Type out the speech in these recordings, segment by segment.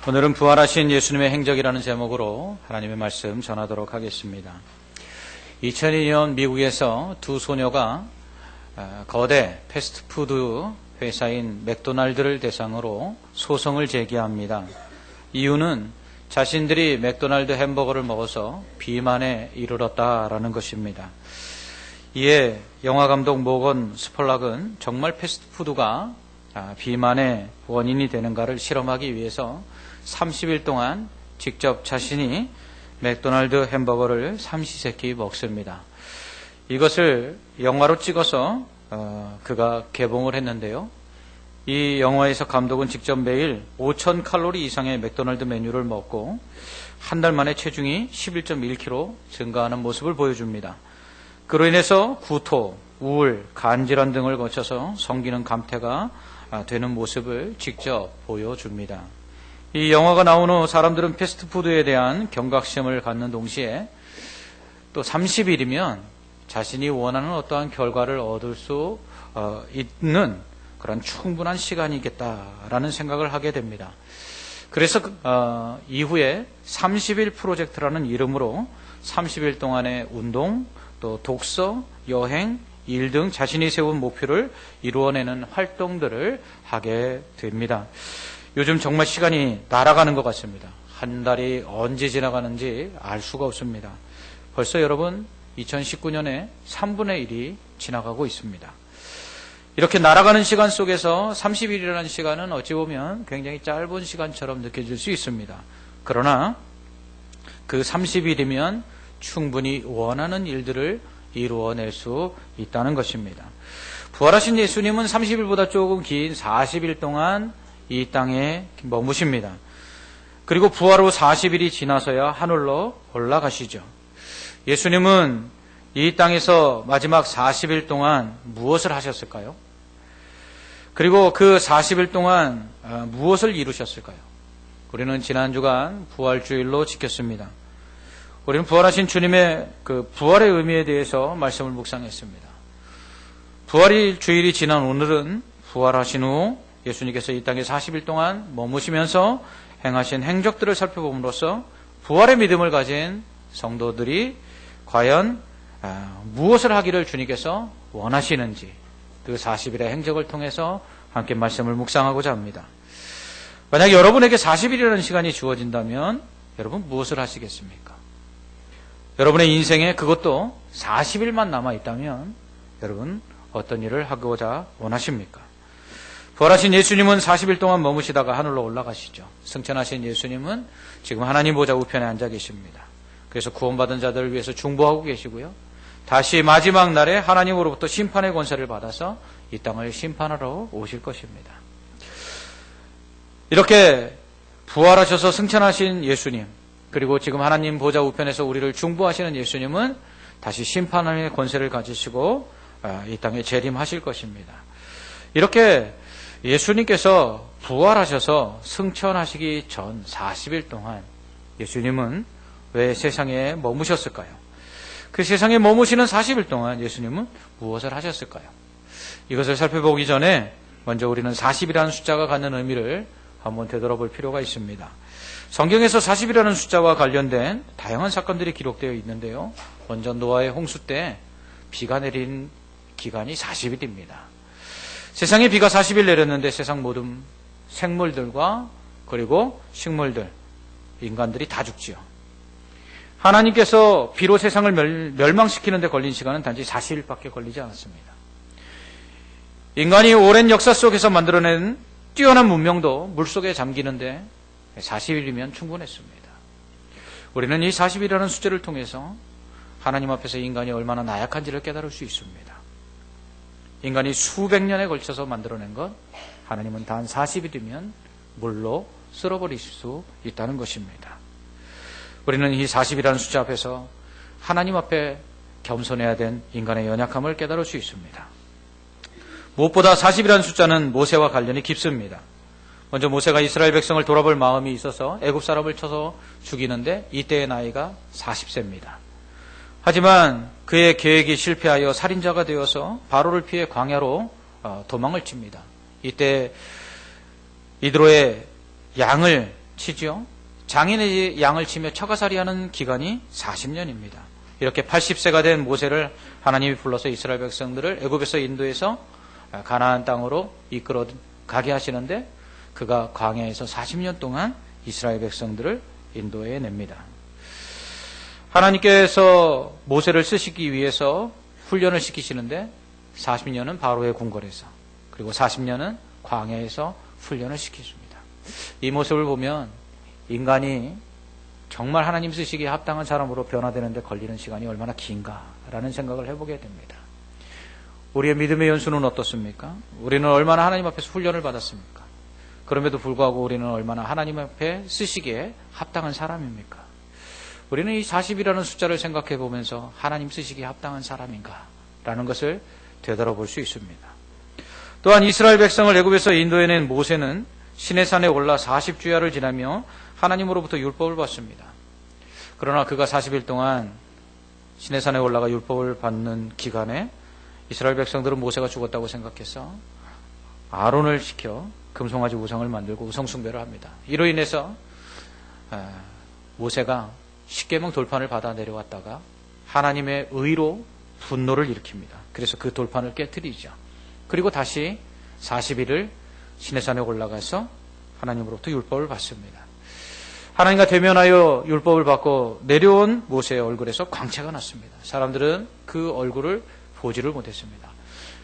오늘은 부활하신 예수님의 행적이라는 제목으로 하나님의 말씀 전하도록 하겠습니다. 2002년 미국에서 두 소녀가 거대 패스트푸드 회사인 맥도날드를 대상으로 소송을 제기합니다. 이유는 자신들이 맥도날드 햄버거를 먹어서 비만에 이르렀다라는 것입니다. 이에 영화감독 모건 스폴락은 정말 패스트푸드가 비만의 원인이 되는가를 실험하기 위해서 30일 동안 직접 자신이 맥도날드 햄버거를 삼시세끼 먹습니다. 이것을 영화로 찍어서 그가 개봉을 했는데요. 이 영화에서 감독은 직접 매일 5,000칼로리 이상의 맥도날드 메뉴를 먹고 한 달 만에 체중이 11.1kg 증가하는 모습을 보여줍니다. 그로 인해서 구토, 우울, 간질환 등을 거쳐서 성기능 감퇴가 되는 모습을 직접 보여줍니다. 이 영화가 나온 후 사람들은 패스트푸드에 대한 경각심을 갖는 동시에 또 30일이면 자신이 원하는 어떠한 결과를 얻을 수 있는 그런 충분한 시간이겠다라는 생각을 하게 됩니다. 그래서 이후에 30일 프로젝트라는 이름으로 30일 동안의 운동, 또 독서, 여행, 일 등 자신이 세운 목표를 이루어내는 활동들을 하게 됩니다. 요즘 정말 시간이 날아가는 것 같습니다. 한 달이 언제 지나가는지 알 수가 없습니다. 벌써 여러분 2019년에 3분의 1이 지나가고 있습니다. 이렇게 날아가는 시간 속에서 30일이라는 시간은 어찌 보면 굉장히 짧은 시간처럼 느껴질 수 있습니다. 그러나 그 30일이면 충분히 원하는 일들을 이루어낼 수 있다는 것입니다. 부활하신 예수님은 30일보다 조금 긴 40일 동안 이 땅에 머무십니다. 그리고 부활 후 40일이 지나서야 하늘로 올라가시죠. 예수님은 이 땅에서 마지막 40일 동안 무엇을 하셨을까요? 그리고 그 40일 동안 무엇을 이루셨을까요? 우리는 지난 주간 부활주일로 지켰습니다. 우리는 부활하신 주님의 그 부활의 의미에 대해서 말씀을 묵상했습니다. 부활의 주일이 지난 오늘은 부활하신 후 예수님께서 이 땅에 40일 동안 머무시면서 행하신 행적들을 살펴봄으로써 부활의 믿음을 가진 성도들이 과연 무엇을 하기를 주님께서 원하시는지 그 40일의 행적을 통해서 함께 말씀을 묵상하고자 합니다. 만약 여러분에게 40일이라는 시간이 주어진다면 여러분 무엇을 하시겠습니까? 여러분의 인생에 그것도 40일만 남아있다면 여러분 어떤 일을 하고자 원하십니까? 부활하신 예수님은 40일 동안 머무시다가 하늘로 올라가시죠. 승천하신 예수님은 지금 하나님 보좌 우편에 앉아 계십니다. 그래서 구원받은 자들을 위해서 중보하고 계시고요. 다시 마지막 날에 하나님으로부터 심판의 권세를 받아서 이 땅을 심판하러 오실 것입니다. 이렇게 부활하셔서 승천하신 예수님, 그리고 지금 하나님 보좌 우편에서 우리를 중보하시는 예수님은 다시 심판의 권세를 가지시고 이 땅에 재림하실 것입니다. 이렇게 예수님께서 부활하셔서 승천하시기 전 40일 동안 예수님은 왜 세상에 머무셨을까요? 그 세상에 머무시는 40일 동안 예수님은 무엇을 하셨을까요? 이것을 살펴보기 전에 먼저 우리는 40이라는 숫자가 갖는 의미를 한번 되돌아볼 필요가 있습니다. 성경에서 40이라는 숫자와 관련된 다양한 사건들이 기록되어 있는데요. 먼저 노아의 홍수 때 비가 내린 기간이 40일입니다. 세상에 비가 40일 내렸는데 세상 모든 생물들과 그리고 식물들, 인간들이 다 죽지요. 하나님께서 비로 세상을 멸망시키는 데 걸린 시간은 단지 40일밖에 걸리지 않았습니다. 인간이 오랜 역사 속에서 만들어낸 뛰어난 문명도 물속에 잠기는데 40일이면 충분했습니다. 우리는 이 40일이라는 숫자를 통해서 하나님 앞에서 인간이 얼마나 나약한지를 깨달을 수 있습니다. 인간이 수백 년에 걸쳐서 만들어낸 것, 하나님은 단 40일이면 물로 쓸어버리실 수 있다는 것입니다. 우리는 이 40이라는 숫자 앞에서 하나님 앞에 겸손해야 된 인간의 연약함을 깨달을 수 있습니다. 무엇보다 40이라는 숫자는 모세와 관련이 깊습니다. 먼저 모세가 이스라엘 백성을 돌아볼 마음이 있어서 애굽 사람을 쳐서 죽이는데 이때의 나이가 40세입니다. 하지만 그의 계획이 실패하여 살인자가 되어서 바로를 피해 광야로 도망을 칩니다. 이때 이드로의 양을 치죠. 장인의 양을 치며 처가살이하는 기간이 40년입니다. 이렇게 80세가 된 모세를 하나님이 불러서 이스라엘 백성들을 애굽에서 인도해서 가나안 땅으로 이끌어 가게 하시는데 그가 광야에서 40년 동안 이스라엘 백성들을 인도해 냅니다. 하나님께서 모세를 쓰시기 위해서 훈련을 시키시는데 40년은 바로의 궁궐에서, 그리고 40년은 광야에서 훈련을 시키십니다. 이 모습을 보면 인간이 정말 하나님 쓰시기에 합당한 사람으로 변화되는데 걸리는 시간이 얼마나 긴가라는 생각을 해보게 됩니다. 우리의 믿음의 연수는 어떻습니까? 우리는 얼마나 하나님 앞에서 훈련을 받았습니까? 그럼에도 불구하고 우리는 얼마나 하나님 앞에 쓰시기에 합당한 사람입니까? 우리는 이 40이라는 숫자를 생각해 보면서 하나님 쓰시기에 합당한 사람인가? 라는 것을 되돌아볼 수 있습니다. 또한 이스라엘 백성을 애굽에서 인도해낸 모세는 시내산에 올라 40주야를 지나며 하나님으로부터 율법을 받습니다. 그러나 그가 40일 동안 시내산에 올라가 율법을 받는 기간에 이스라엘 백성들은 모세가 죽었다고 생각해서 아론을 시켜 금송아지 우상을 만들고 우상숭배를 합니다. 이로 인해서 모세가 십계명 돌판을 받아 내려왔다가 하나님의 의로 분노를 일으킵니다. 그래서 그 돌판을 깨뜨리죠. 그리고 다시 40일을 시내산에 올라가서 하나님으로부터 율법을 받습니다. 하나님과 대면하여 율법을 받고 내려온 모세의 얼굴에서 광채가 났습니다. 사람들은 그 얼굴을 보지를 못했습니다.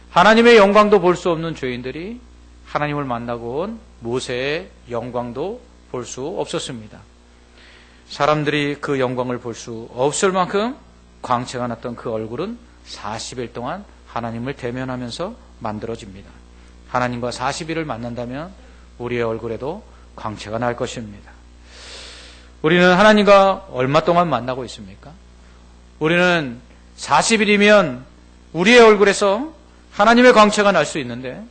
하나님의 영광도 볼 수 없는 죄인들이 하나님을 만나고 온 모세의 영광도 볼 수 없었습니다. 사람들이 그 영광을 볼 수 없을 만큼 광채가 났던 그 얼굴은 40일 동안 하나님을 대면하면서 만들어집니다. 하나님과 40일을 만난다면 우리의 얼굴에도 광채가 날 것입니다. 우리는 하나님과 얼마 동안 만나고 있습니까? 우리는 40일이면 우리의 얼굴에서 하나님의 광채가 날 수 있는데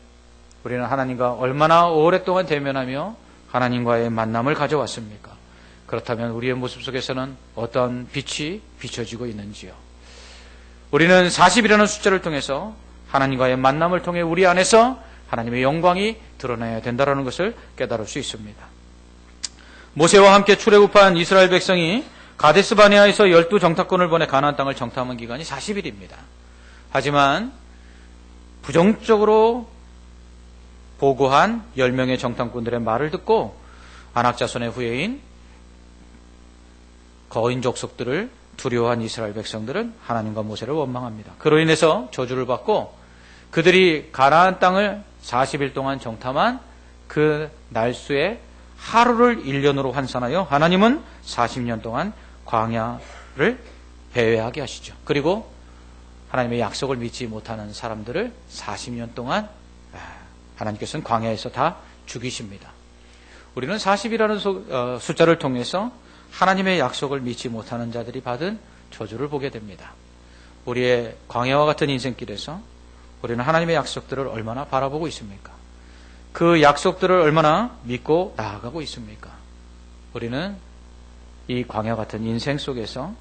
우리는 하나님과 얼마나 오랫동안 대면하며 하나님과의 만남을 가져왔습니까? 그렇다면 우리의 모습 속에서는 어떤 빛이 비춰지고 있는지요? 우리는 40이라는 숫자를 통해서 하나님과의 만남을 통해 우리 안에서 하나님의 영광이 드러나야 된다는 것을 깨달을 수 있습니다. 모세와 함께 출애굽한 이스라엘 백성이 가데스 바네아에서 12정탐꾼을 보내 가나안 땅을 정탐한 기간이 40일입니다. 하지만 부정적으로 보고한 10명의 정탐꾼들의 말을 듣고 아낙 자손의 후예인 거인 족속들을 두려워한 이스라엘 백성들은 하나님과 모세를 원망합니다. 그로 인해서 저주를 받고 그들이 가나안 땅을 40일 동안 정탐한 그 날수의 하루를 1년으로 환산하여 하나님은 40년 동안 광야를 배회하게 하시죠. 그리고 하나님의 약속을 믿지 못하는 사람들을 40년 동안 하나님께서는 광야에서 다 죽이십니다. 우리는 40이라는 숫자를 통해서 하나님의 약속을 믿지 못하는 자들이 받은 저주를 보게 됩니다. 우리의 광야와 같은 인생길에서 우리는 하나님의 약속들을 얼마나 바라보고 있습니까? 그 약속들을 얼마나 믿고 나아가고 있습니까? 우리는 이 광야 같은 인생 속에서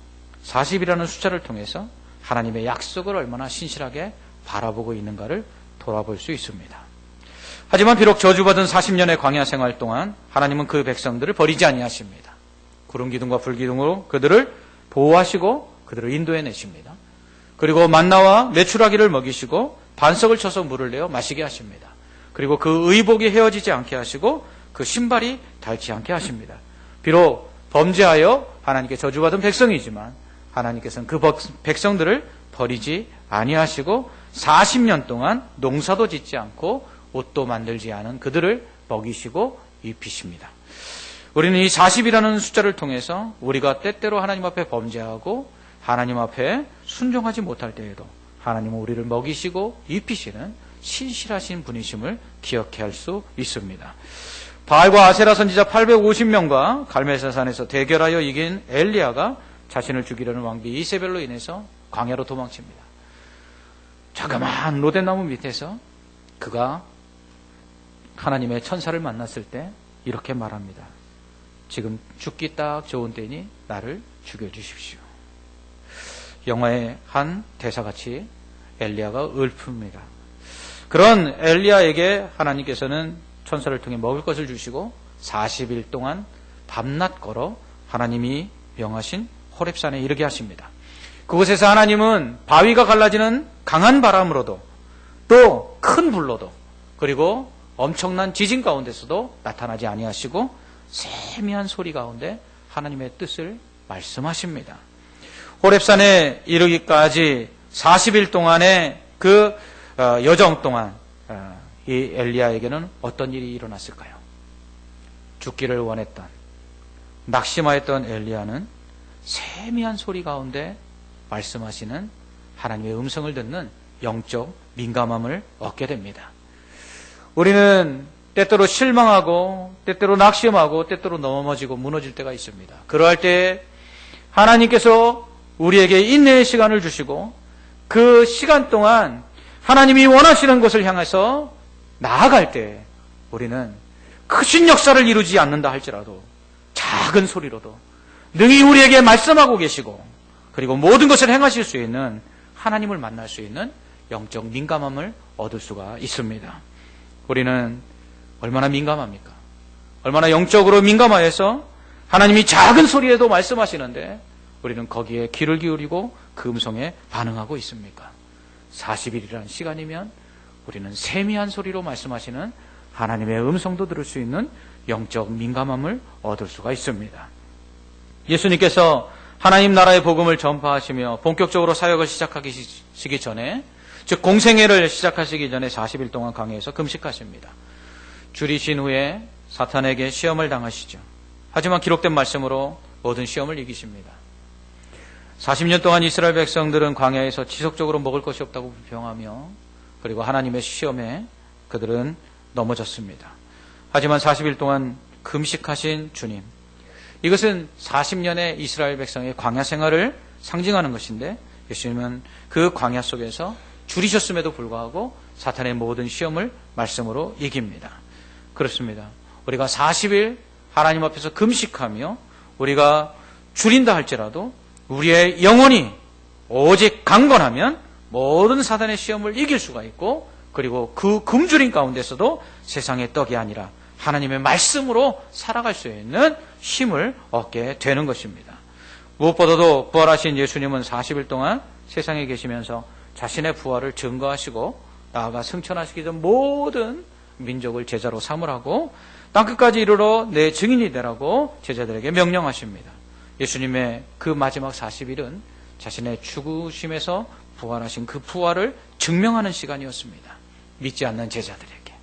40이라는 숫자를 통해서 하나님의 약속을 얼마나 신실하게 바라보고 있는가를 돌아볼 수 있습니다. 하지만 비록 저주받은 40년의 광야 생활 동안 하나님은 그 백성들을 버리지 아니하십니다. 구름 기둥과 불 기둥으로 그들을 보호하시고 그들을 인도해 내십니다. 그리고 만나와 메추라기를 먹이시고 반석을 쳐서 물을 내어 마시게 하십니다. 그리고 그 의복이 헤어지지 않게 하시고 그 신발이 닳지 않게 하십니다. 비록 범죄하여 하나님께 저주받은 백성이지만 하나님께서는 그 백성들을 버리지 아니하시고 40년 동안 농사도 짓지 않고 옷도 만들지 않은 그들을 먹이시고 입히십니다. 우리는 이 40이라는 숫자를 통해서 우리가 때때로 하나님 앞에 범죄하고 하나님 앞에 순종하지 못할 때에도 하나님은 우리를 먹이시고 입히시는 신실하신 분이심을 기억해야 할 수 있습니다. 바알과 아세라 선지자 850명과 갈멜사산에서 대결하여 이긴 엘리야가 자신을 죽이려는 왕비 이세벨로 인해서 광야로 도망칩니다. 자그마한 로댓나무 밑에서 그가 하나님의 천사를 만났을 때 이렇게 말합니다. 지금 죽기 딱 좋은 때니 나를 죽여주십시오. 영화의 한 대사같이 엘리야가 읊습니다. 그런 엘리야에게 하나님께서는 천사를 통해 먹을 것을 주시고 40일 동안 밤낮 걸어 하나님이 명하신 호렙산에 이르게 하십니다. 그곳에서 하나님은 바위가 갈라지는 강한 바람으로도 또 큰 불로도 그리고 엄청난 지진 가운데서도 나타나지 아니하시고 세미한 소리 가운데 하나님의 뜻을 말씀하십니다. 호렙산에 이르기까지 40일 동안의 그 여정 동안 이 엘리야에게는 어떤 일이 일어났을까요? 죽기를 원했던, 낙심하였던 엘리야는 세미한 소리 가운데 말씀하시는 하나님의 음성을 듣는 영적 민감함을 얻게 됩니다. 우리는 때때로 실망하고 때때로 낙심하고 때때로 넘어지고 무너질 때가 있습니다. 그러할 때 하나님께서 우리에게 인내의 시간을 주시고 그 시간 동안 하나님이 원하시는 것을 향해서 나아갈 때 우리는 크신 역사를 이루지 않는다 할지라도 작은 소리로도 능히 우리에게 말씀하고 계시고 그리고 모든 것을 행하실 수 있는 하나님을 만날 수 있는 영적 민감함을 얻을 수가 있습니다. 우리는 얼마나 민감합니까? 얼마나 영적으로 민감하여서 하나님이 작은 소리에도 말씀하시는데 우리는 거기에 귀를 기울이고 그 음성에 반응하고 있습니까? 40일이라는 시간이면 우리는 세미한 소리로 말씀하시는 하나님의 음성도 들을 수 있는 영적 민감함을 얻을 수가 있습니다. 예수님께서 하나님 나라의 복음을 전파하시며 본격적으로 사역을 시작하시기 전에, 즉 공생애를 시작하시기 전에 40일 동안 강해에서 금식하십니다. 줄이신 후에 사탄에게 시험을 당하시죠. 하지만 기록된 말씀으로 모든 시험을 이기십니다. 40년 동안 이스라엘 백성들은 광야에서 지속적으로 먹을 것이 없다고 불평하며 그리고 하나님의 시험에 그들은 넘어졌습니다. 하지만 40일 동안 금식하신 주님, 이것은 40년의 이스라엘 백성의 광야 생활을 상징하는 것인데 예수님은 그 광야 속에서 줄이셨음에도 불구하고 사탄의 모든 시험을 말씀으로 이깁니다. 그렇습니다. 우리가 40일 하나님 앞에서 금식하며 우리가 줄인다 할지라도 우리의 영혼이 오직 강건하면 모든 사단의 시험을 이길 수가 있고 그리고 그 굶주림 가운데서도 세상의 떡이 아니라 하나님의 말씀으로 살아갈 수 있는 힘을 얻게 되는 것입니다. 무엇보다도 부활하신 예수님은 40일 동안 세상에 계시면서 자신의 부활을 증거하시고 나아가 승천하시기 전 모든 민족을 제자로 삼으라고 땅끝까지 이르러 내 증인이 되라고 제자들에게 명령하십니다. 예수님의 그 마지막 40일은 자신의 죽으심에서 부활하신 그 부활을 증명하는 시간이었습니다. 믿지 않는 제자들에게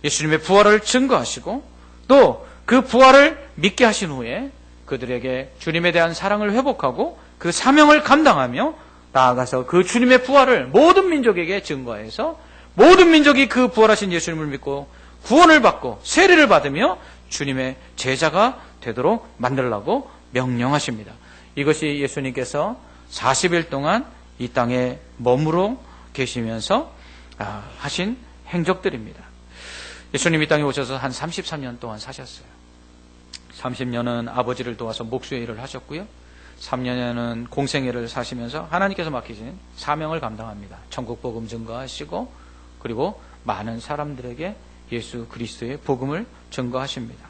예수님의 부활을 증거하시고 또 그 부활을 믿게 하신 후에 그들에게 주님에 대한 사랑을 회복하고 그 사명을 감당하며 나아가서 그 주님의 부활을 모든 민족에게 증거해서 모든 민족이 그 부활하신 예수님을 믿고 구원을 받고 세례를 받으며 주님의 제자가 되도록 만들라고 명령하십니다. 이것이 예수님께서 40일 동안 이 땅에 머무러 계시면서 하신 행적들입니다. 예수님이 이 땅에 오셔서 한 33년 동안 사셨어요. 30년은 아버지를 도와서 목수의 일을 하셨고요. 3년에는 공생애를 사시면서 하나님께서 맡기신 사명을 감당합니다. 천국 복음 증거하시고 그리고 많은 사람들에게 예수 그리스도의 복음을 증거하십니다.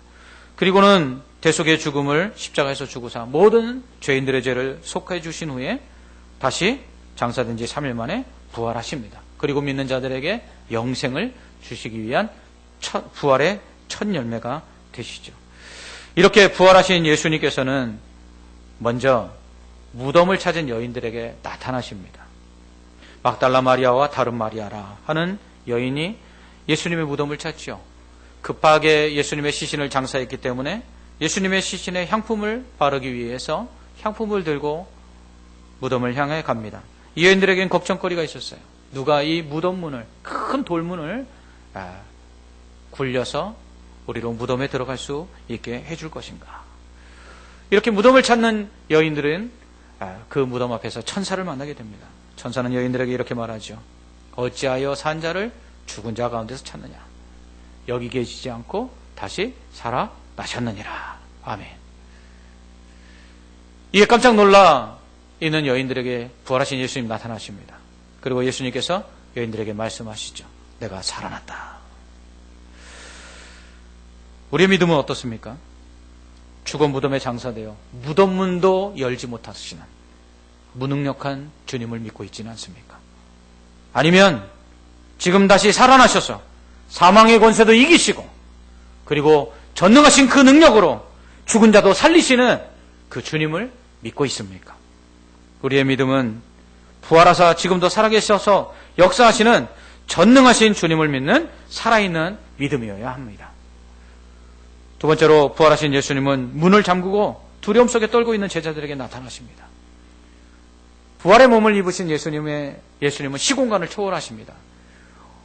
그리고는 대속의 죽음을 십자가에서 죽으사 모든 죄인들의 죄를 속해 주신 후에 다시 장사된 지 3일 만에 부활하십니다. 그리고 믿는 자들에게 영생을 주시기 위한 부활의 첫 열매가 되시죠. 이렇게 부활하신 예수님께서는 먼저 무덤을 찾은 여인들에게 나타나십니다. 막달라 마리아와 다른 마리아라 하는 여인이 예수님의 무덤을 찾죠. 급하게 예수님의 시신을 장사했기 때문에 예수님의 시신에 향품을 바르기 위해서 향품을 들고 무덤을 향해 갑니다. 이 여인들에겐 걱정거리가 있었어요. 누가 이 무덤 문을, 큰 돌문을 굴려서 우리로 무덤에 들어갈 수 있게 해줄 것인가. 이렇게 무덤을 찾는 여인들은 그 무덤 앞에서 천사를 만나게 됩니다. 천사는 여인들에게 이렇게 말하죠. 어찌하여 산 자를 죽은 자 가운데서 찾느냐. 여기 계시지 않고 다시 살아나셨느니라. 아멘. 이에 깜짝 놀라 있는 여인들에게 부활하신 예수님 나타나십니다. 그리고 예수님께서 여인들에게 말씀하시죠. 내가 살아났다. 우리의 믿음은 어떻습니까? 죽은 무덤에 장사되어 무덤 문도 열지 못하시는 무능력한 주님을 믿고 있지는 않습니까? 아니면 지금 다시 살아나셔서 사망의 권세도 이기시고 그리고 전능하신 그 능력으로 죽은 자도 살리시는 그 주님을 믿고 있습니까? 우리의 믿음은 부활하사 지금도 살아계셔서 역사하시는 전능하신 주님을 믿는 살아있는 믿음이어야 합니다. 두 번째로 부활하신 예수님은 문을 잠그고 두려움 속에 떨고 있는 제자들에게 나타나십니다. 부활의 몸을 입으신 예수님은 시공간을 초월하십니다.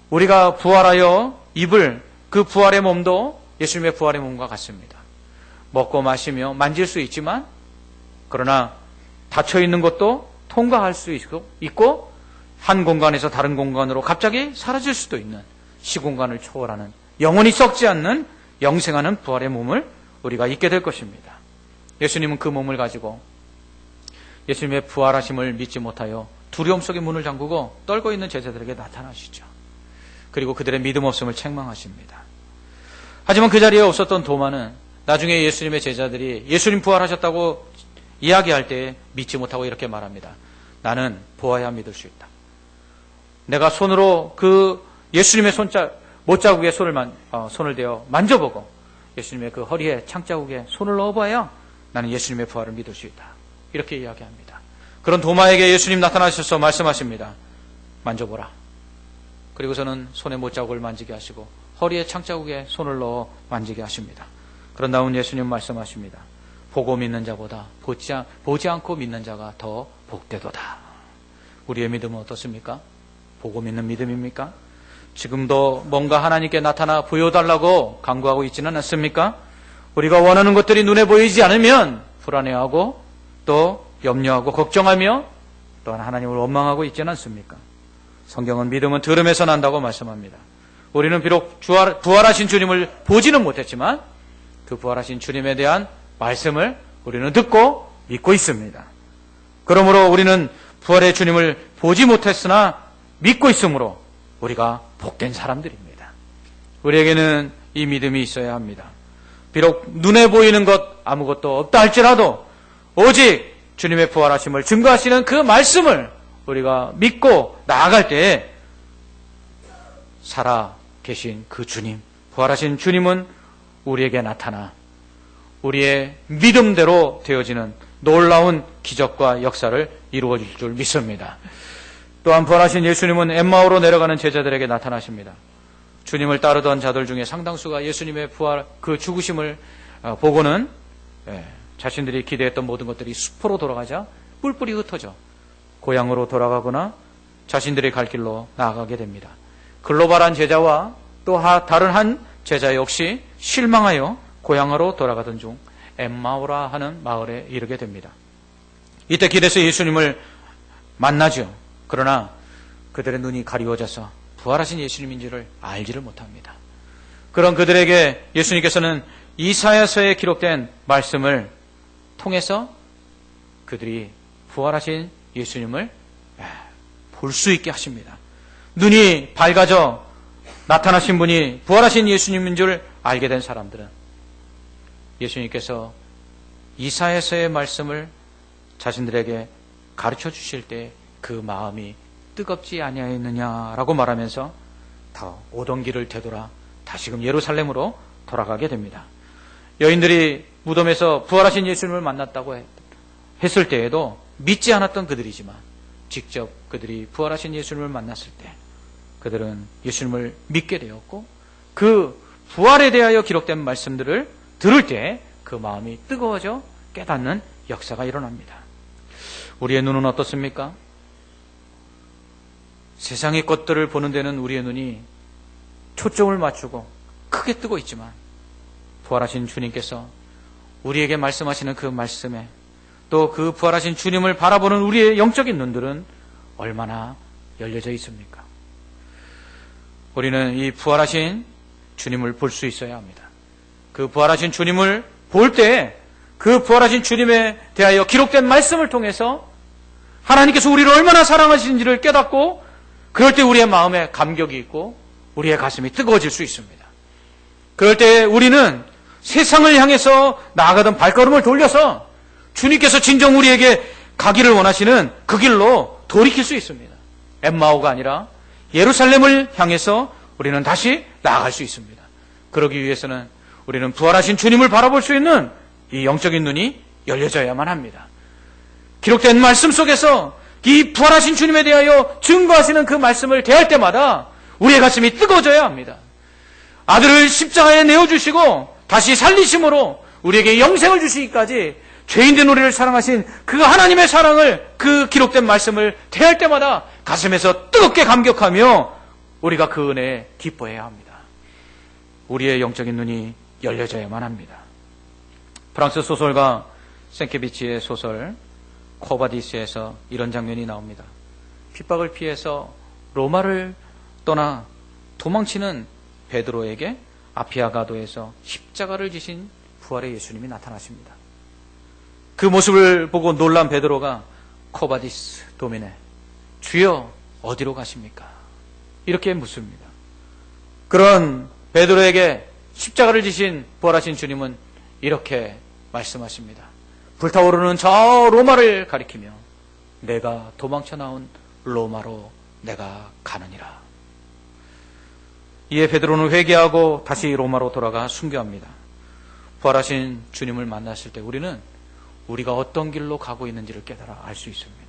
우리가 부활하여 입을 그 부활의 몸도 예수님의 부활의 몸과 같습니다. 먹고 마시며 만질 수 있지만 그러나 닫혀있는 것도 통과할 수 있고 한 공간에서 다른 공간으로 갑자기 사라질 수도 있는 시공간을 초월하는 영원히 썩지 않는 영생하는 부활의 몸을 우리가 입게 될 것입니다. 예수님은 그 몸을 가지고 예수님의 부활하심을 믿지 못하여 두려움 속에 문을 잠그고 떨고 있는 제자들에게 나타나시죠. 그리고 그들의 믿음 없음을 책망하십니다. 하지만 그 자리에 없었던 도마는 나중에 예수님의 제자들이 예수님 부활하셨다고 이야기할 때 믿지 못하고 이렇게 말합니다. 나는 보아야 믿을 수 있다. 내가 손으로 그 예수님의 못자국에 손을 대어 만져보고 예수님의 그 허리에 창자국에 손을 넣어봐야 나는 예수님의 부활을 믿을 수 있다. 이렇게 이야기합니다. 그런 도마에게 예수님 나타나셔서 말씀하십니다. 만져보라. 그리고서는 손에 못자국을 만지게 하시고 허리에 창자국에 손을 넣어 만지게 하십니다. 그런 다음 예수님 말씀하십니다. 보고 믿는 자보다 보지 않고 믿는 자가 더 복되도다. 우리의 믿음은 어떻습니까? 보고 믿는 믿음입니까? 지금도 뭔가 하나님께 나타나 보여달라고 간구하고 있지는 않습니까? 우리가 원하는 것들이 눈에 보이지 않으면 불안해하고 또 염려하고 걱정하며 또한 하나님을 원망하고 있지는 않습니까? 성경은 믿음은 들음에서 난다고 말씀합니다. 우리는 비록 부활하신 주님을 보지는 못했지만 그 부활하신 주님에 대한 말씀을 우리는 듣고 믿고 있습니다. 그러므로 우리는 부활의 주님을 보지 못했으나 믿고 있으므로 우리가 복된 사람들입니다. 우리에게는 이 믿음이 있어야 합니다. 비록 눈에 보이는 것 아무것도 없다 할지라도 오직 주님의 부활하심을 증거하시는 그 말씀을 우리가 믿고 나아갈 때에 살아 계신 그 주님, 부활하신 주님은 우리에게 나타나 우리의 믿음대로 되어지는 놀라운 기적과 역사를 이루어질 줄 믿습니다. 또한 부활하신 예수님은 엠마오로 내려가는 제자들에게 나타나십니다. 주님을 따르던 자들 중에 상당수가 예수님의 부활, 그 죽으심을 보고는 자신들이 기대했던 모든 것들이 수포로 돌아가자 뿔뿔이 흩어져 고향으로 돌아가거나 자신들이 갈 길로 나아가게 됩니다. 글로벌한 제자와 또 다른 한 제자 역시 실망하여 고향으로 돌아가던 중 엠마오라 하는 마을에 이르게 됩니다. 이때 길에서 예수님을 만나죠. 그러나 그들의 눈이 가리워져서 부활하신 예수님인 줄을 알지를 못합니다. 그런 그들에게 예수님께서는 이사야서에 기록된 말씀을 통해서 그들이 부활하신 예수님을 볼 수 있게 하십니다. 눈이 밝아져 나타나신 분이 부활하신 예수님인 줄 알게 된 사람들은 예수님께서 이사야서의 말씀을 자신들에게 가르쳐 주실 때 그 마음이 뜨겁지 아니하였느냐라고 말하면서 더 오던 길을 되돌아 다시금 예루살렘으로 돌아가게 됩니다. 여인들이 무덤에서 부활하신 예수님을 만났다고 했을 때에도 믿지 않았던 그들이지만 직접 그들이 부활하신 예수님을 만났을 때 그들은 예수님을 믿게 되었고 그 부활에 대하여 기록된 말씀들을 들을 때 그 마음이 뜨거워져 깨닫는 역사가 일어납니다. 우리의 눈은 어떻습니까? 세상의 것들을 보는 데는 우리의 눈이 초점을 맞추고 크게 뜨고 있지만 부활하신 주님께서 우리에게 말씀하시는 그 말씀에 또 그 부활하신 주님을 바라보는 우리의 영적인 눈들은 얼마나 열려져 있습니까? 우리는 이 부활하신 주님을 볼 수 있어야 합니다. 그 부활하신 주님을 볼 때 그 부활하신 주님에 대하여 기록된 말씀을 통해서 하나님께서 우리를 얼마나 사랑하시는지를 깨닫고 그럴 때 우리의 마음에 감격이 있고 우리의 가슴이 뜨거워질 수 있습니다. 그럴 때 우리는 세상을 향해서 나아가던 발걸음을 돌려서 주님께서 진정 우리에게 가기를 원하시는 그 길로 돌이킬 수 있습니다. 엠마오가 아니라 예루살렘을 향해서 우리는 다시 나아갈 수 있습니다. 그러기 위해서는 우리는 부활하신 주님을 바라볼 수 있는 이 영적인 눈이 열려져야만 합니다. 기록된 말씀 속에서 이 부활하신 주님에 대하여 증거하시는 그 말씀을 대할 때마다 우리의 가슴이 뜨거워져야 합니다. 아들을 십자가에 내어주시고 다시 살리심으로 우리에게 영생을 주시기까지 죄인된 우리를 사랑하신 그 하나님의 사랑을, 그 기록된 말씀을 대할 때마다 가슴에서 뜨겁게 감격하며 우리가 그 은혜에 기뻐해야 합니다. 우리의 영적인 눈이 열려져야만 합니다. 프랑스 소설가 생케비치의 소설 코바디스에서 이런 장면이 나옵니다. 핍박을 피해서 로마를 떠나 도망치는 베드로에게 아피아가도에서 십자가를 지신 부활의 예수님이 나타나십니다. 그 모습을 보고 놀란 베드로가 코바디스 도미네, 주여 어디로 가십니까? 이렇게 묻습니다. 그런 베드로에게 십자가를 지신 부활하신 주님은 이렇게 말씀하십니다. 불타오르는 저 로마를 가리키며 내가 도망쳐 나온 로마로 내가 가느니라. 이에 베드로는 회개하고 다시 로마로 돌아가 순교합니다. 부활하신 주님을 만났을 때 우리는 우리가 어떤 길로 가고 있는지를 깨달아 알 수 있습니다.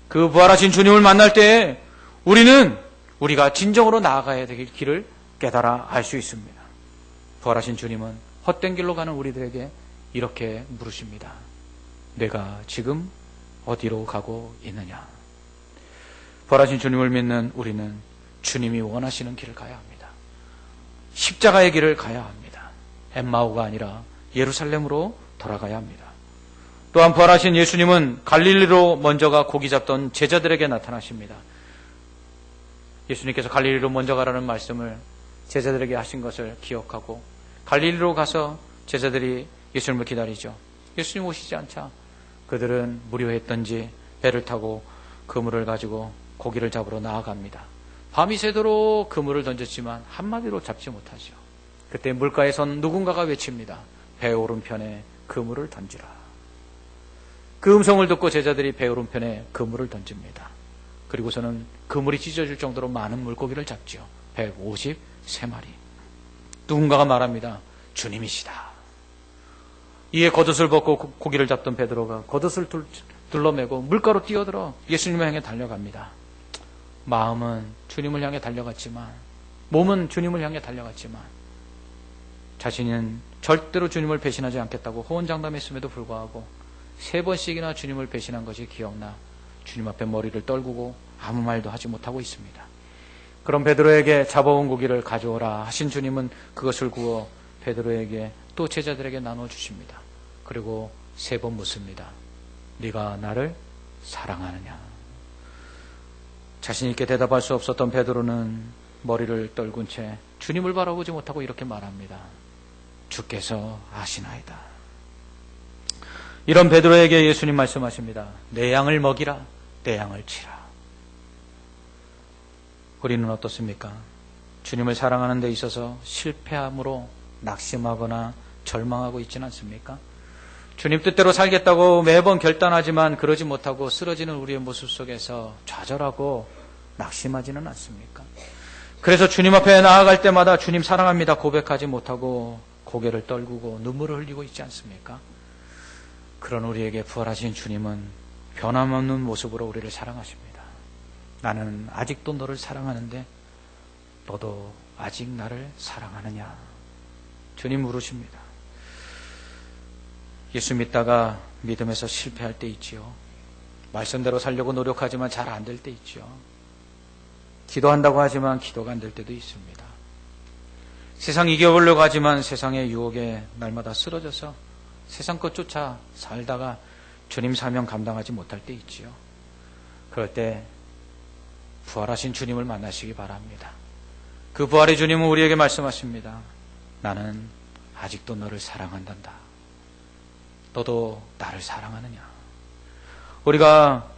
그 부활하신 주님을 만날 때 우리는 우리가 진정으로 나아가야 될 길을 깨달아 알 수 있습니다. 부활하신 주님은 헛된 길로 가는 우리들에게 이렇게 물으십니다. 내가 지금 어디로 가고 있느냐? 부활하신 주님을 믿는 우리는 주님이 원하시는 길을 가야 합니다. 십자가의 길을 가야 합니다. 엠마오가 아니라 예루살렘으로 돌아가야 합니다. 또한 부활하신 예수님은 갈릴리로 먼저 가 고기 잡던 제자들에게 나타나십니다. 예수님께서 갈릴리로 먼저 가라는 말씀을 제자들에게 하신 것을 기억하고 갈릴리로 가서 제자들이 예수님을 기다리죠. 예수님 오시지 않자 그들은 무료했던지 배를 타고 그물을 가지고 고기를 잡으러 나아갑니다. 밤이 새도록 그물을 던졌지만 한마디로 잡지 못하죠. 그때 물가에 선 누군가가 외칩니다. 배 오른편에 그물을 던지라. 그 음성을 듣고 제자들이 배 오른편에 그물을 던집니다. 그리고서는 그물이 찢어질 정도로 많은 물고기를 잡죠. 153마리. 누군가가 말합니다. 주님이시다. 이에 겉옷을 벗고 고기를 잡던 베드로가 겉옷을 둘러매고 물가로 뛰어들어 예수님을 향해 달려갑니다. 마음은 주님을 향해 달려갔지만, 몸은 주님을 향해 달려갔지만 자신은 절대로 주님을 배신하지 않겠다고 호언장담했음에도 불구하고 3번씩이나 주님을 배신한 것이 기억나 주님 앞에 머리를 떨구고 아무 말도 하지 못하고 있습니다. 그럼 베드로에게 잡아온 고기를 가져오라 하신 주님은 그것을 구워 베드로에게 또 제자들에게 나눠주십니다. 그리고 3번 묻습니다. 네가 나를 사랑하느냐? 자신 있게 대답할 수 없었던 베드로는 머리를 떨군 채 주님을 바라보지 못하고 이렇게 말합니다. 주께서 아시나이다. 이런 베드로에게 예수님 말씀하십니다. 내 양을 먹이라, 내 양을 치라. 우리는 어떻습니까? 주님을 사랑하는 데 있어서 실패함으로 낙심하거나 절망하고 있지는 않습니까? 주님 뜻대로 살겠다고 매번 결단하지만 그러지 못하고 쓰러지는 우리의 모습 속에서 좌절하고 낙심하지는 않습니까? 그래서 주님 앞에 나아갈 때마다 주님 사랑합니다 고백하지 못하고 고개를 떨구고 눈물을 흘리고 있지 않습니까? 그런 우리에게 부활하신 주님은 변함없는 모습으로 우리를 사랑하십니다. 나는 아직도 너를 사랑하는데 너도 아직 나를 사랑하느냐? 주님 물으십니다. 예수 믿다가 믿음에서 실패할 때 있지요. 말씀대로 살려고 노력하지만 잘 안 될 때 있지요. 기도한다고 하지만 기도가 안 될 때도 있습니다. 세상 이겨보려고 하지만 세상의 유혹에 날마다 쓰러져서 세상 것 쫓아 살다가 주님 사명 감당하지 못할 때 있지요. 그럴 때 부활하신 주님을 만나시기 바랍니다. 그 부활의 주님은 우리에게 말씀하십니다. 나는 아직도 너를 사랑한단다. 너도 나를 사랑하느냐? 우리가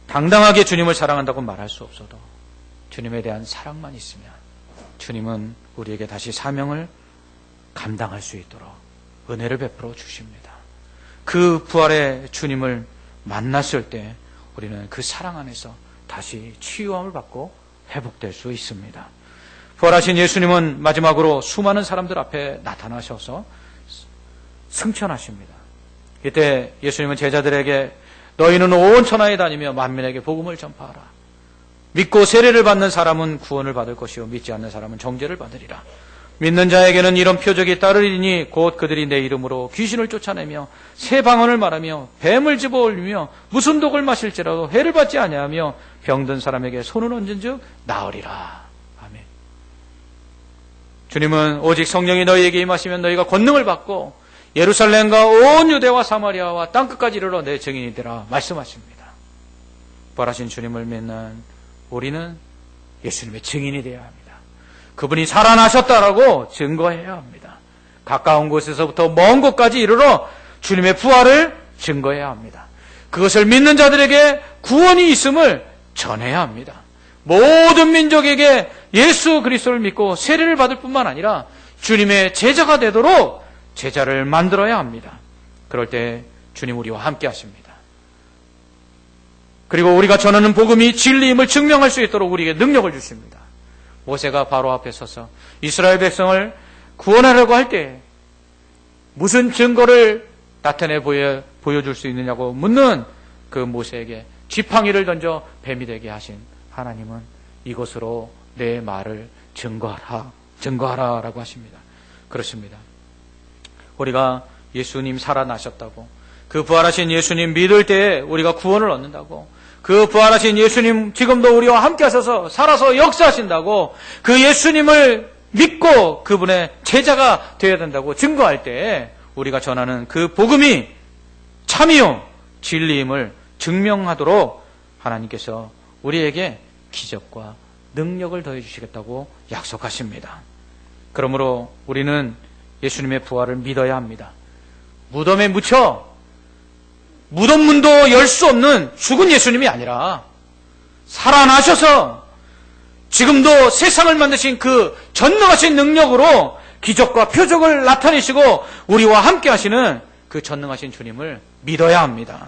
당당하게 주님을 사랑한다고 말할 수 없어도 주님에 대한 사랑만 있으면 주님은 우리에게 다시 사명을 감당할 수 있도록 은혜를 베풀어 주십니다. 그 부활의 주님을 만났을 때 우리는 그 사랑 안에서 다시 치유함을 받고 회복될 수 있습니다. 부활하신 예수님은 마지막으로 수많은 사람들 앞에 나타나셔서 승천하십니다. 이때 예수님은 제자들에게 너희는 온 천하에 다니며 만민에게 복음을 전파하라. 믿고 세례를 받는 사람은 구원을 받을 것이요 믿지 않는 사람은 정죄를 받으리라. 믿는 자에게는 이런 표적이 따르리니 곧 그들이 내 이름으로 귀신을 쫓아내며 새 방언을 말하며 뱀을 집어올리며 무슨 독을 마실지라도 해를 받지 아니하며 병든 사람에게 손을 얹은즉 나으리라. 아멘. 주님은 오직 성령이 너희에게 임하시면 너희가 권능을 받고 예루살렘과 온 유대와 사마리아와 땅끝까지 이르러 내 증인이 되라 말씀하십니다. 부활하신 주님을 믿는 우리는 예수님의 증인이 되어야 합니다. 그분이 살아나셨다라고 증거해야 합니다. 가까운 곳에서부터 먼 곳까지 이르러 주님의 부활을 증거해야 합니다. 그것을 믿는 자들에게 구원이 있음을 전해야 합니다. 모든 민족에게 예수 그리스도를 믿고 세례를 받을 뿐만 아니라 주님의 제자가 되도록 제자를 만들어야 합니다. 그럴 때 주님 우리와 함께 하십니다. 그리고 우리가 전하는 복음이 진리임을 증명할 수 있도록 우리에게 능력을 주십니다. 모세가 바로 앞에 서서 이스라엘 백성을 구원하려고 할 때 무슨 증거를 나타내 보여줄 수 있느냐고 묻는 그 모세에게 지팡이를 던져 뱀이 되게 하신 하나님은 이것으로 내 말을 증거하라라고 하십니다. 그렇습니다. 우리가 예수님 살아나셨다고, 그 부활하신 예수님 믿을 때에 우리가 구원을 얻는다고, 그 부활하신 예수님 지금도 우리와 함께 하셔서 살아서 역사하신다고, 그 예수님을 믿고 그분의 제자가 되어야 된다고 증거할 때에 우리가 전하는 그 복음이 참이요 진리임을 증명하도록 하나님께서 우리에게 기적과 능력을 더해 주시겠다고 약속하십니다. 그러므로 우리는 예수님의 부활을 믿어야 합니다. 무덤에 묻혀 무덤 문도 열 수 없는 죽은 예수님이 아니라 살아나셔서 지금도 세상을 만드신 그 전능하신 능력으로 기적과 표적을 나타내시고 우리와 함께 하시는 그 전능하신 주님을 믿어야 합니다.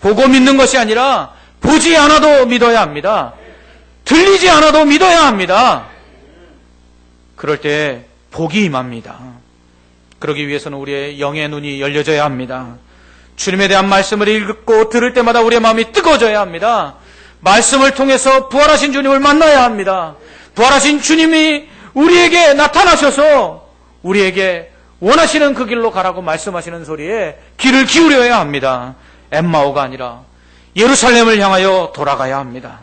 보고 믿는 것이 아니라 보지 않아도 믿어야 합니다. 들리지 않아도 믿어야 합니다. 그럴 때 복이 임합니다. 그러기 위해서는 우리의 영의 눈이 열려져야 합니다. 주님에 대한 말씀을 읽고 들을 때마다 우리의 마음이 뜨거워져야 합니다. 말씀을 통해서 부활하신 주님을 만나야 합니다. 부활하신 주님이 우리에게 나타나셔서 우리에게 원하시는 그 길로 가라고 말씀하시는 소리에 귀를 기울여야 합니다. 엠마오가 아니라 예루살렘을 향하여 돌아가야 합니다.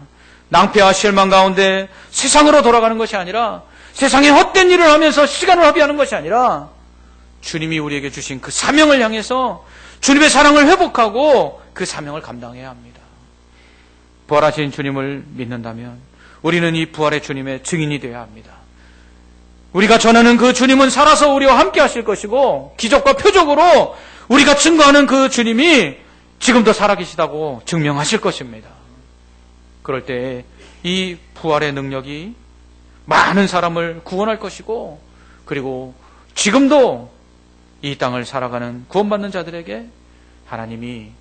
낭패와 실망 가운데 세상으로 돌아가는 것이 아니라, 세상에 헛된 일을 하면서 시간을 허비하는 것이 아니라 주님이 우리에게 주신 그 사명을 향해서 주님의 사랑을 회복하고 그 사명을 감당해야 합니다. 부활하신 주님을 믿는다면 우리는 이 부활의 주님의 증인이 되어야 합니다. 우리가 전하는 그 주님은 살아서 우리와 함께 하실 것이고, 기적과 표적으로 우리가 증거하는 그 주님이 지금도 살아계시다고 증명하실 것입니다. 그럴 때 이 부활의 능력이 많은 사람을 구원할 것이고, 그리고 지금도 이 땅을 살아가는 구원받는 자들에게 하나님이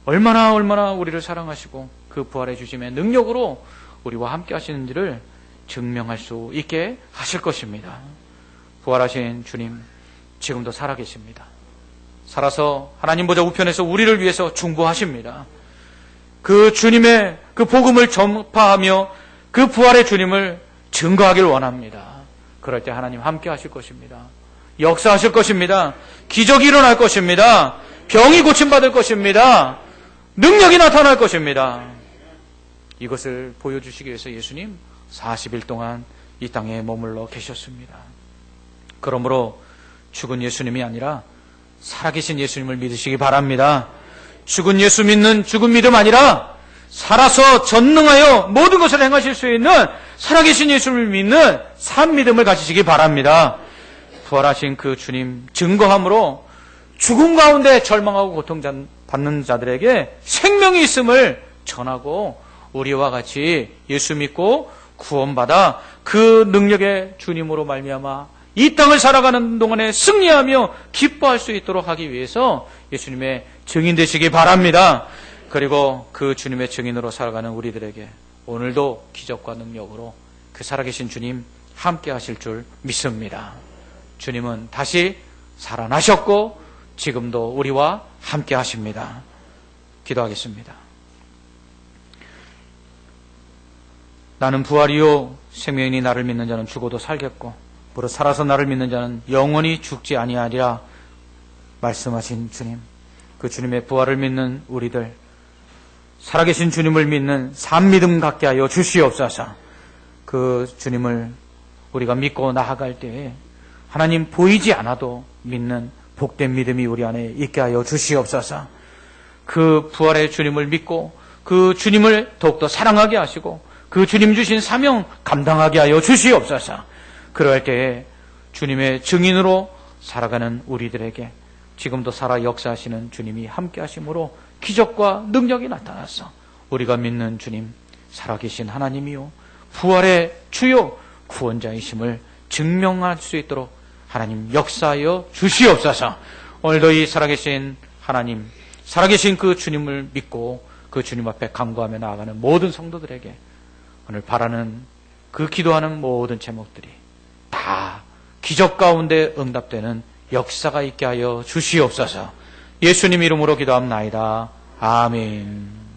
얼마나 우리를 사랑하시고 그 부활의 주심의 능력으로 우리와 함께 하시는지를 증명할 수 있게 하실 것입니다. 부활하신 주님 지금도 살아계십니다. 살아서 하나님 보좌 우편에서 우리를 위해서 중보하십니다. 그 주님의 그 복음을 전파하며 그 부활의 주님을 증거하길 원합니다. 그럴 때 하나님 함께 하실 것입니다. 역사하실 것입니다. 기적이 일어날 것입니다. 병이 고침받을 것입니다. 능력이 나타날 것입니다. 이것을 보여주시기 위해서 예수님 40일 동안 이 땅에 머물러 계셨습니다. 그러므로 죽은 예수님이 아니라 살아계신 예수님을 믿으시기 바랍니다. 죽은 예수 믿는 죽은 믿음 아니라 살아서 전능하여 모든 것을 행하실 수 있는 살아계신 예수님을 믿는 산 믿음을 가지시기 바랍니다. 부활하신 그 주님 증거함으로 죽음 가운데 절망하고 고통받는 자들에게 생명이 있음을 전하고, 우리와 같이 예수 믿고 구원받아 그 능력의 주님으로 말미암아 이 땅을 살아가는 동안에 승리하며 기뻐할 수 있도록 하기 위해서 예수님의 증인 되시기 바랍니다. 그리고 그 주님의 증인으로 살아가는 우리들에게 오늘도 기적과 능력으로 그 살아계신 주님 함께 하실 줄 믿습니다. 주님은 다시 살아나셨고 지금도 우리와 함께 하십니다. 기도하겠습니다. 나는 부활이요 생명이니 나를 믿는 자는 죽어도 살겠고 무릇 살아서 나를 믿는 자는 영원히 죽지 아니하리라 말씀하신 주님, 그 주님의 부활을 믿는 우리들, 살아계신 주님을 믿는 산 믿음 갖게 하여 주시옵소서. 그 주님을 우리가 믿고 나아갈 때에 하나님 보이지 않아도 믿는 복된 믿음이 우리 안에 있게 하여 주시옵소서. 그 부활의 주님을 믿고 그 주님을 더욱더 사랑하게 하시고 그 주님 주신 사명 감당하게 하여 주시옵소서. 그럴 때에 주님의 증인으로 살아가는 우리들에게 지금도 살아 역사하시는 주님이 함께 하심으로 기적과 능력이 나타나서 우리가 믿는 주님, 살아계신 하나님이요 부활의 주요 구원자이심을 증명할 수 있도록 하나님 역사하여 주시옵소서. 오늘도 이 살아계신 하나님, 살아계신 그 주님을 믿고 그 주님 앞에 간구하며 나아가는 모든 성도들에게 오늘 바라는 그 기도하는 모든 제목들이 다 기적 가운데 응답되는 역사가 있게 하여 주시옵소서. 예수님 이름으로 기도합나이다. 아멘.